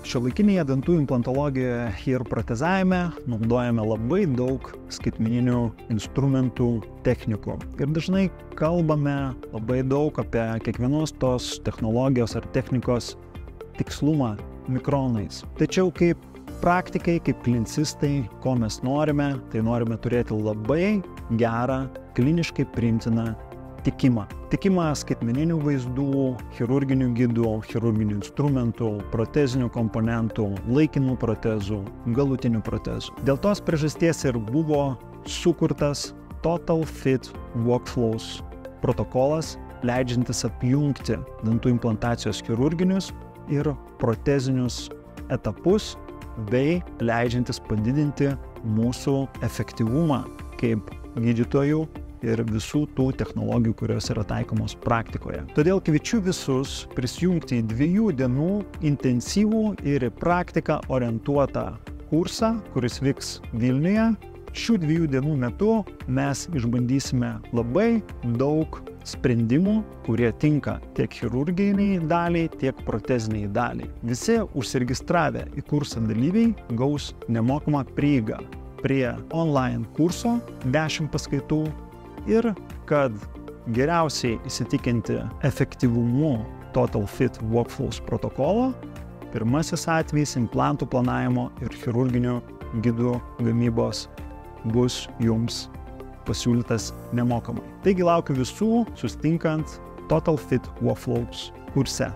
Šiuolaikinėje dantų implantologijoje ir protezavime naudojame labai daug skaitmeninių instrumentų, technikų. Ir dažnai kalbame labai daug apie kiekvienos tos technologijos ar technikos tikslumą mikronais. Tačiau kaip praktikai, kaip klinicistai, ko mes norime, tai norime turėti labai gerą, kliniškai priimtiną tikimą. Tikimą skaitmeninių vaizdų, chirurginių gidų, chirurginių instrumentų, protezinių komponentų, laikinų protezų, galutinių protezų. Dėl tos priežasties ir buvo sukurtas Total Fit Workflows protokolas, leidžiantis apjungti dantų implantacijos chirurginius ir protezinius etapus, bei leidžiantis padidinti mūsų efektyvumą kaip gydytojų ir visų tų technologijų, kurios yra taikomos praktikoje. Todėl kviečiu visus prisijungti į 2 dienų intensyvų ir į praktiką orientuotą kursą, kuris vyks Vilniuje. Šių 2 dienų metu mes išbandysime labai daug sprendimų, kurie tinka tiek chirurginiai daliai, tiek proteziniai daliai. Visi užsiregistravę į kursą dalyviai gaus nemokamą prieigą prie online kurso 10 paskaitų ir kad geriausiai įsitikinti efektyvumu Total Fit Workflows protokolo, pirmasis atvejis implantų planavimo ir chirurginių gidų gamybos bus jums pasiūlytas nemokamai. Taigi laukiu visų susitinkant Total Fit Workflows kurse.